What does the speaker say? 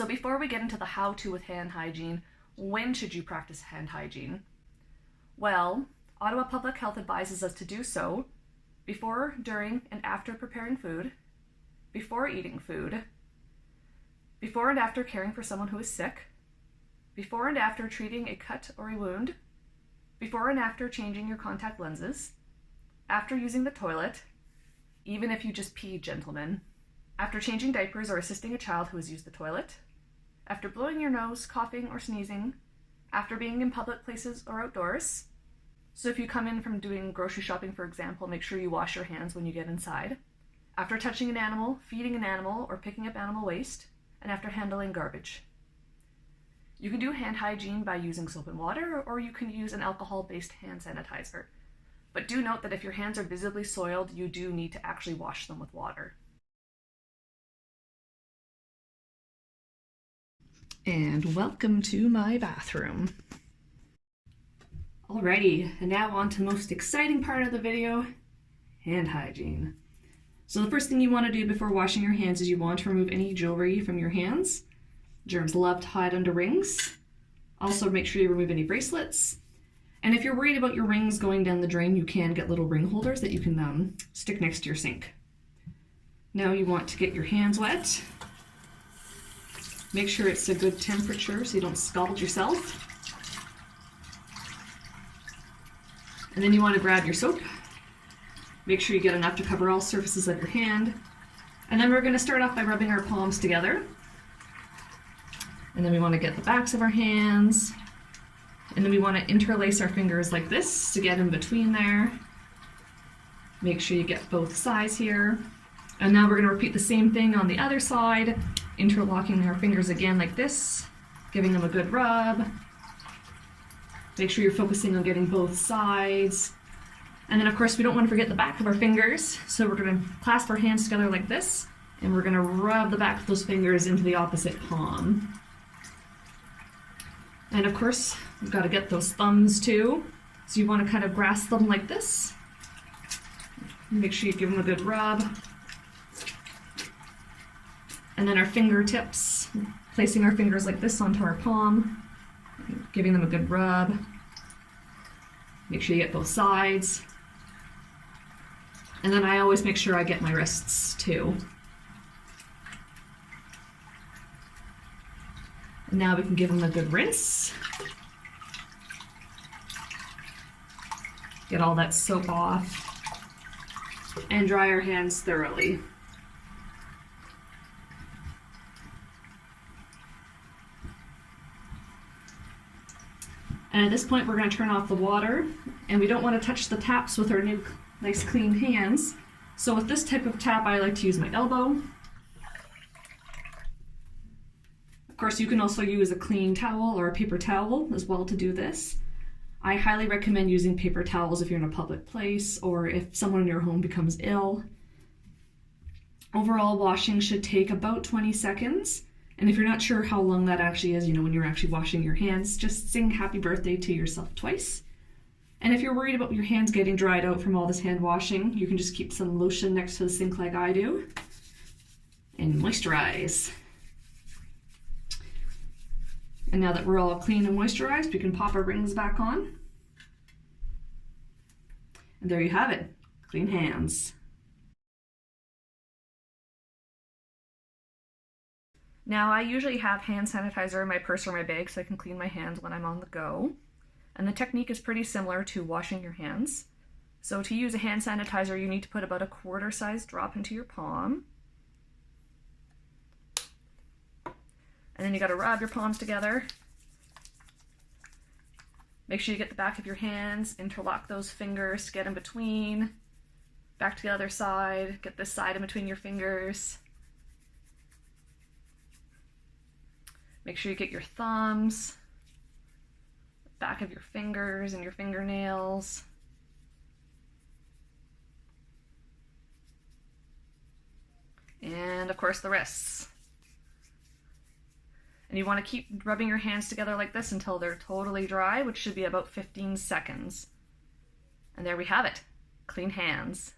So before we get into the how-to with hand hygiene, when should you practice hand hygiene? Well, Ottawa Public Health advises us to do so before, during, and after preparing food, before eating food, before and after caring for someone who is sick, before and after treating a cut or a wound, before and after changing your contact lenses, after using the toilet, even if you just peed, gentlemen, after changing diapers or assisting a child who has used the toilet, after blowing your nose, coughing, or sneezing, after being in public places or outdoors. So if you come in from doing grocery shopping, for example, make sure you wash your hands when you get inside. After touching an animal, feeding an animal, or picking up animal waste, and after handling garbage. You can do hand hygiene by using soap and water, or you can use an alcohol-based hand sanitizer. But do note that if your hands are visibly soiled, you do need to actually wash them with water. And welcome to my bathroom. Alrighty, and now on to the most exciting part of the video, hand hygiene. So the first thing you want to do before washing your hands is you want to remove any jewelry from your hands. Germs love to hide under rings. Also make sure you remove any bracelets. And if you're worried about your rings going down the drain, you can get little ring holders that you can stick next to your sink. Now you want to get your hands wet. Make sure it's a good temperature so you don't scald yourself. And then you want to grab your soap. Make sure you get enough to cover all surfaces of your hand. And then we're going to start off by rubbing our palms together. And then we want to get the backs of our hands. And then we want to interlace our fingers like this to get in between there. Make sure you get both sides here. And now we're going to repeat the same thing on the other side, interlocking our fingers again like this, giving them a good rub. Make sure you're focusing on getting both sides. And then of course we don't want to forget the back of our fingers, so we're going to clasp our hands together like this, and we're going to rub the back of those fingers into the opposite palm. And of course we've got to get those thumbs too, so you want to kind of grasp them like this. Make sure you give them a good rub. And then our fingertips, placing our fingers like this onto our palm, giving them a good rub. Make sure you get both sides. And then I always make sure I get my wrists too. And now we can give them a good rinse. Get all that soap off. And dry our hands thoroughly. And at this point, we're going to turn off the water, and we don't want to touch the taps with our new nice clean hands. So with this type of tap, I like to use my elbow. Of course, you can also use a clean towel or a paper towel as well to do this. I highly recommend using paper towels if you're in a public place or if someone in your home becomes ill. Overall, washing should take about 20 seconds. And if you're not sure how long that actually is, when you're actually washing your hands, just sing happy birthday to yourself twice. And if you're worried about your hands getting dried out from all this hand washing, you can just keep some lotion next to the sink like I do and moisturize. And now that we're all clean and moisturized, we can pop our rings back on. And there you have it, clean hands. Now, I usually have hand sanitizer in my purse or my bag so I can clean my hands when I'm on the go. And the technique is pretty similar to washing your hands. So to use a hand sanitizer, you need to put about a quarter-sized drop into your palm. And then you gotta rub your palms together. Make sure you get the back of your hands, interlock those fingers, get in between. Back to the other side, get this side in between your fingers. Make sure you get your thumbs, back of your fingers and your fingernails. And of course the wrists. And you want to keep rubbing your hands together like this until they're totally dry, which should be about 15 seconds. And there we have it, clean hands.